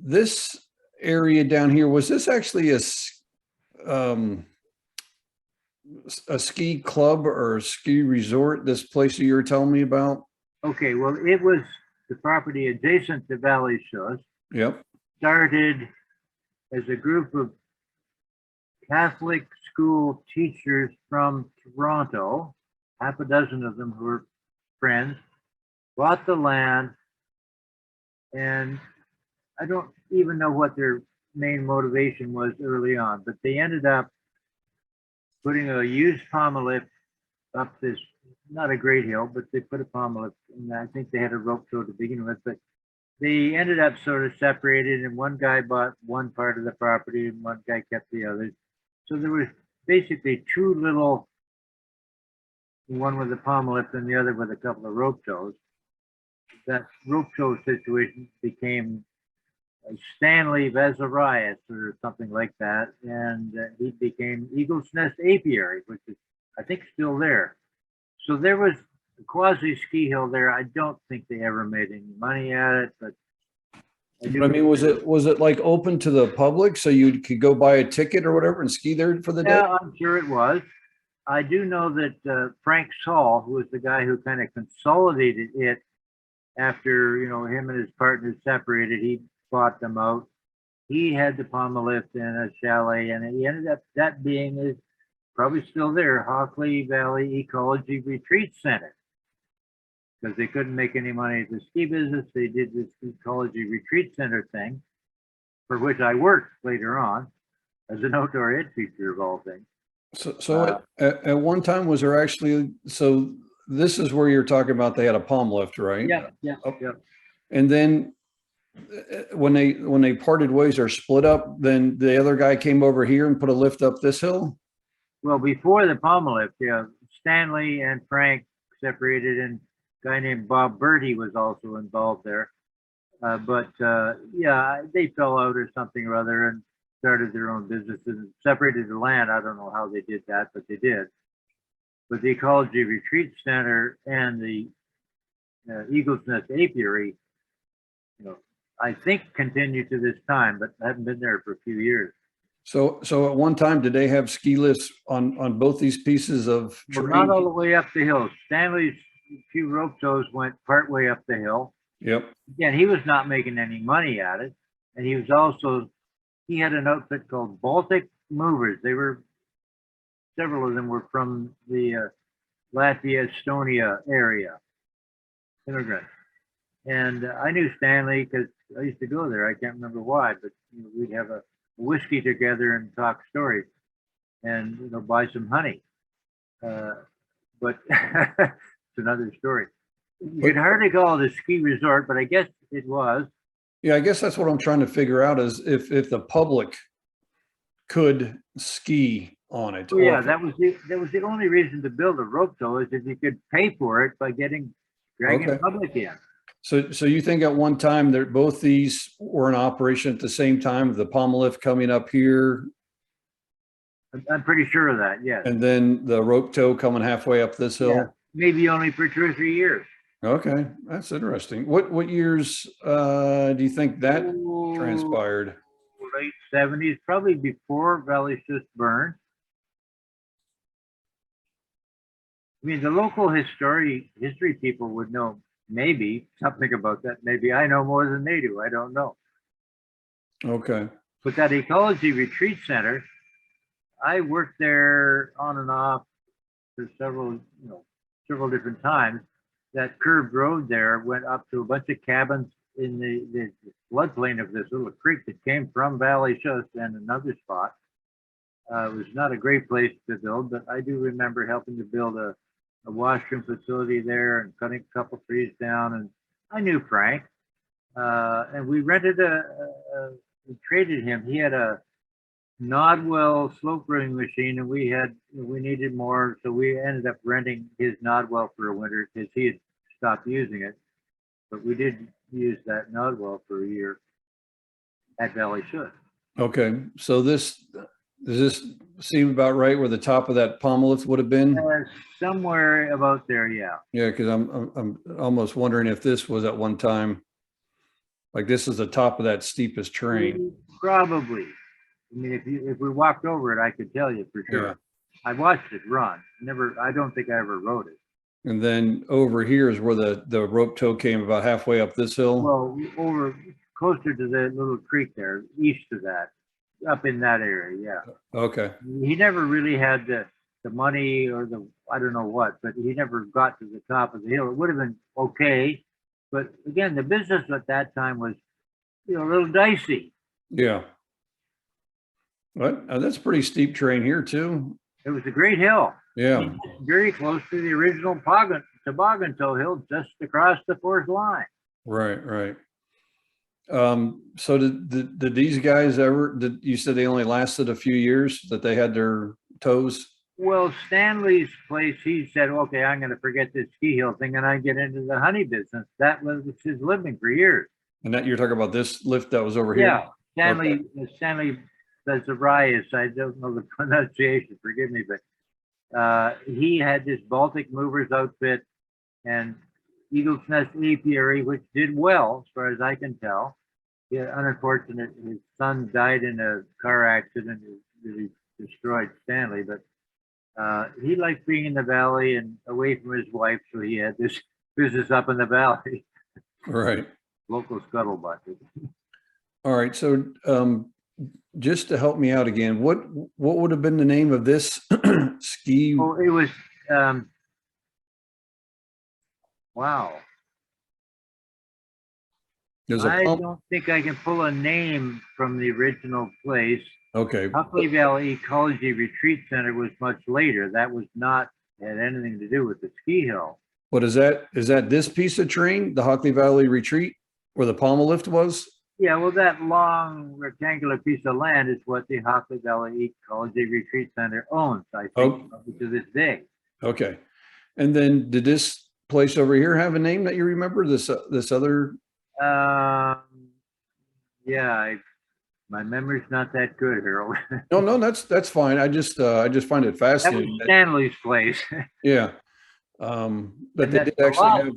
this area down here, was this actually a ski club or a ski resort, this place that you were telling me about? Okay, well, it was the property adjacent to Valley Schuss. Yep. Started as a group of Catholic school teachers from Toronto, half a dozen of them who were friends, bought the land, and I don't even know what their main motivation was early on, but they ended up putting a used pommelift up this, not a great hill, but they put a pommelift, and I think they had a rope tow to begin with, but they ended up sort of separated, and one guy bought one part of the property and one guy kept the others. So there was basically two little, one with a pommelift and the other with a couple of rope tows. That rope tow situation became Stanley Vesarias or something like that, and he became Eagle's Nest Apiary, which is, I think, still there. So there was a quasi ski hill there. I don't think they ever made any money at it, but I mean, was it like open to the public so you could go buy a ticket or whatever and ski there for the day? Yeah, I'm sure it was. I do know that Frank Saul, who was the guy who kind of consolidated it after, you know, him and his partners separated, he bought them out. He had the pommelift and a chalet, and he ended up that being is probably still there, Hockley Valley Ecology Retreat Center. Because they couldn't make any money at the ski business, they did this Ecology Retreat Center thing, for which I worked later on as an outdoor ed teacher of all things. So at one time, was there actually, so this is where you're talking about they had a pommelift, right? Yeah. And then when they parted ways or split up, then the other guy came over here and put a lift up this hill? Well, before the pommelift, yeah, Stanley and Frank separated, and a guy named Bob Bertie was also involved there. Yeah, they fell out or something or other and started their own business and separated the land. I don't know how they did that, but they did. But the Ecology Retreat Center and the Eagle's Nest Apiary, you know, I think continue to this time, but I haven't been there for a few years. So at one time, did they have ski lifts on both these pieces of Well, terrain? not all the way up the hill. Stanley's few rope tows went part way up the hill. Yep. Again, he was not making any money at it. And he was also, he had an outfit called Baltic Movers. They were, several of them were from the Latvia, Estonia area, immigrants. And I knew Stanley because I used to go there. I can't remember why, but you know, we'd have a whiskey together and talk stories and, you know, buy some honey. But it's another story. You could hardly call it a ski resort, but I guess it was. Yeah, I guess that's what I'm trying to figure out is if the public could ski on it. Oh, yeah, that was the only reason to build a rope tow is if you could pay for it by dragging public in. So you think at one time that both these were in operation at the same time, the pommelift coming up here? I'm pretty sure of that, yes. And then the rope tow coming halfway up this hill? Yeah, maybe only for 2 or 3 years. Okay, that's interesting. What years do you think that transpired? Late 70s, probably before Valley Schuss burned. I mean, the local history people would know maybe something about that. Maybe I know more than they do. I don't know. Okay. But that Ecology Retreat Center, I worked there on and off for several different times. That curved road there went up to a bunch of cabins in the floodplain of this little creek that came from Valley Schuss and another spot. It was not a great place to build, but I do remember helping to build a washroom facility there and cutting a couple trees down. And I knew Frank, and we rented we traded him. He had a Nodwell slope rowing machine, and we needed more, so we ended up renting his Nodwell for a winter because he had stopped using it. But we did use that Nodwell for a year at Valley Schuss. Okay, so does this seem about right where the top of that pommelift would have been? Somewhere about there, yeah. Yeah, because I'm almost wondering if this was at one time Like this is the top of that steepest terrain. Probably. I mean, if we walked over it, I could tell you for sure. Yeah. I watched it run. I don't think I ever rode it. And then over here is where the rope tow came about halfway up this hill. Well, over closer to the little creek there, east of that, up in that area, yeah. Okay. He never really had the money or I don't know what, but he never got to the top of the hill. It would have been okay. But again, the business at that time was, a little dicey. Yeah. But that's pretty steep terrain here too. It was a great hill. Yeah. I mean, very close to the original toboggan tow hill, just across the fourth line. Right, right. So did these guys ever, you said they only lasted a few years, that they had their toes? Well, Stanley's place, he said, okay, I'm going to forget this ski hill thing and I get into the honey business. That was his living for years. And that you're talking about this lift that was over here? Yeah, Stanley Bezarias, I don't know the pronunciation, forgive me, but he had this Baltic Movers outfit and Eagle's Nest Apiary, which did well, as far as I can tell. Yeah, unfortunate, his son died in a car accident that really destroyed Stanley, but he liked being in the valley and away from his wife, so he had this business up in the valley. Right. Local scuttlebutt. All right. So just to help me out again, what would have been the name of this ski? Oh, it was wow. I don't think I can pull a name from the original place. Okay. Hockley Valley Ecology Retreat Center was much later. That was not had anything to do with the ski hill. What is that? Is that this piece of terrain, the Hockley Valley Retreat, where the pommel lift was? Yeah, well, that long rectangular piece of land is what the Hockley Valley Ecology Retreat Center owns, I think, to this day. Okay. And then did this place over here have a name that you remember? This other? Yeah, my memory's not that good, Harold. No, that's fine. I just find it fascinating. That was Stanley's place. Yeah. But they did actually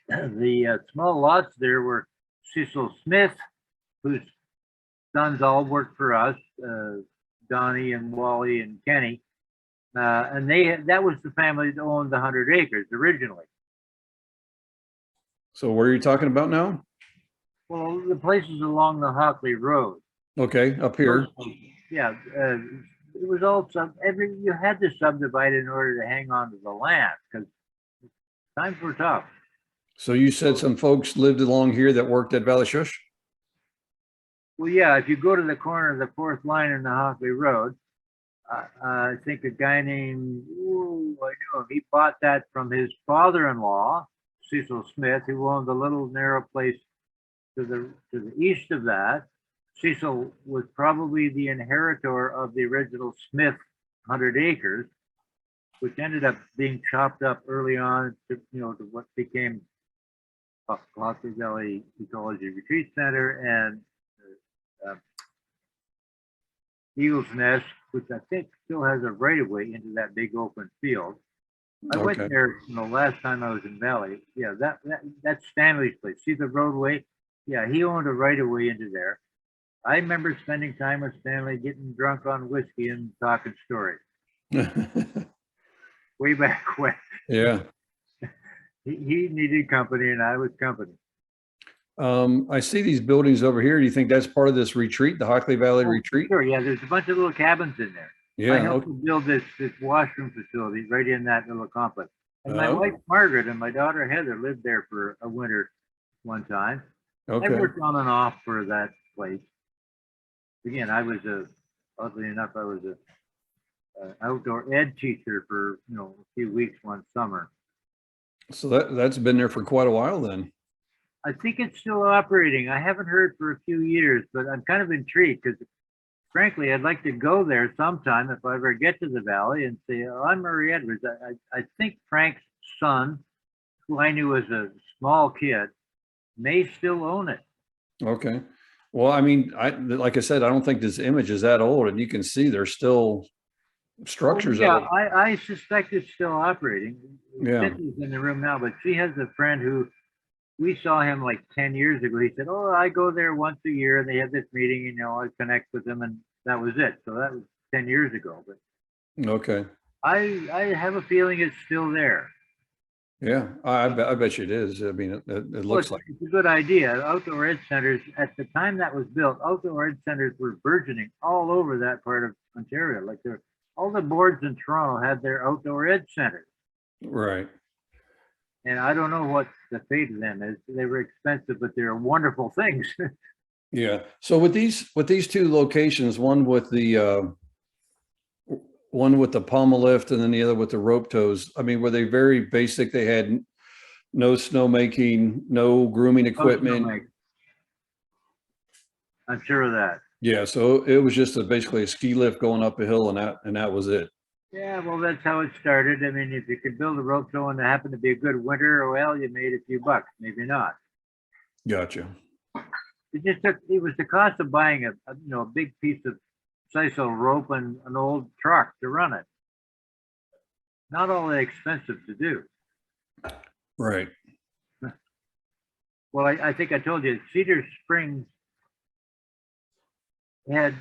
have the small lots there were Cecil Smith, whose sons all worked for us, Donnie and Wally and Kenny. And that was the family that owned the 100 acres originally. So where are you talking about now? Well, the places along the Hockley Road. Okay, up here. Yeah, it was all you had to subdivide in order to hang on to the land because times were tough. So you said some folks lived along here that worked at Valley Schuss? Well, yeah, if you go to the corner of the fourth line in the Hockley Road, I think a guy named, I knew him, he bought that from his father-in-law, Cecil Smith, who owned a little narrow place to the east of that. Cecil was probably the inheritor of the original Smith 100 acres, which ended up being chopped up early on to what became Hockley Valley Ecology Retreat Center and Eagle's Nest, which I think still has a right of way into that big open field. I went there, last time I was in Valley. Yeah, that's Stanley's place. See the roadway? Yeah, he owned a right of way into there. I remember spending time with Stanley, getting drunk on whiskey and talking stories. Way back when. Yeah. He needed company and I was company. I see these buildings over here. Do you think that's part of this retreat, the Hockley Valley Retreat? Sure, yeah, there's a bunch of little cabins in there. Yeah. I helped to build this washroom facility right in that little complex. And my wife, Margaret, and my daughter, Heather, lived there for a winter one time. Okay. I worked on and off for that place. Again, oddly enough, I was a outdoor ed teacher for, a few weeks one summer. So that's been there for quite a while then. I think it's still operating. I haven't heard for a few years, but I'm kind of intrigued because frankly, I'd like to go there sometime if I ever get to the valley and say, oh, I'm Murray Edwards. I think Frank's son, who I knew as a small kid, may still own it. Okay. Well, I mean, like I said, I don't think this image is that old, and you can see there's still structures. Yeah, I suspect it's still operating. Yeah. Cindy's in the room now, but she has a friend who we saw him like 10 years ago. He said, "Oh, I go there once a year. They have this meeting, you know, I connect with them," and that was it. So that was 10 years ago. But Okay. I have a feeling it's still there. Yeah, I bet you it is. I mean, it Well, looks like, it's a good idea. Outdoor ed centers, at the time that was built, outdoor ed centers were burgeoning all over that part of Ontario. Like all the boards in Toronto had their outdoor ed centers. right. And I don't know what the fate of them is. They were expensive, but they're wonderful things. Yeah. So with these two locations, one with the pommel lift and then the other with the rope tows, I mean, were they very basic? They had no snowmaking, no grooming equipment. I'm sure of that. Yeah, so it was just basically a ski lift going up a hill, and that was it. Yeah, well, that's how it started. I mean, if you could build a rope tow and it happened to be a good winter, well, you made a few bucks, maybe not. Gotcha. It was the cost of buying a big piece of sisal rope and an old truck to run it. Not all that expensive to do. Right. Well, I think I told you, Cedar Springs had,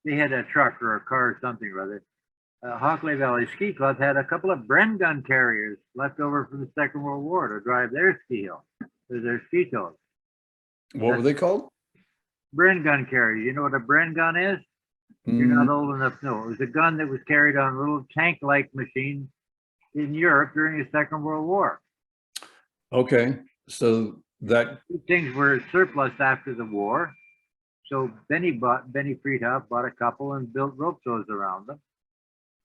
they had a truck or a car or something or other. Hockley Valley Ski Club had a couple of Bren Gun carriers left over from the Second World War to drive their ski hill, or their ski tows. What were they called? Bren Gun carriers. You know what a Bren Gun is? You're not old enough to know. It was a gun that was carried on a little tank-like machine in Europe during the Second World War. Okay, so that, These things were surplus after the war. So Benny Friedhoff bought a couple and built rope tows around them.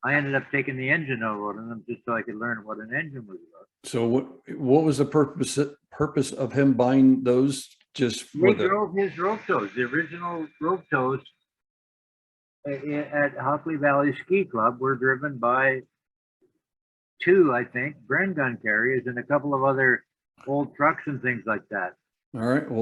I ended up taking the engine out of them just so I could learn what an engine was about. so what was the purpose of him buying those? Just They for the, drove his rope tows, the original rope tows at Hockley Valley Ski Club were driven by two, I think, Bren Gun carriers and a couple of other old trucks and things like that. all right, well,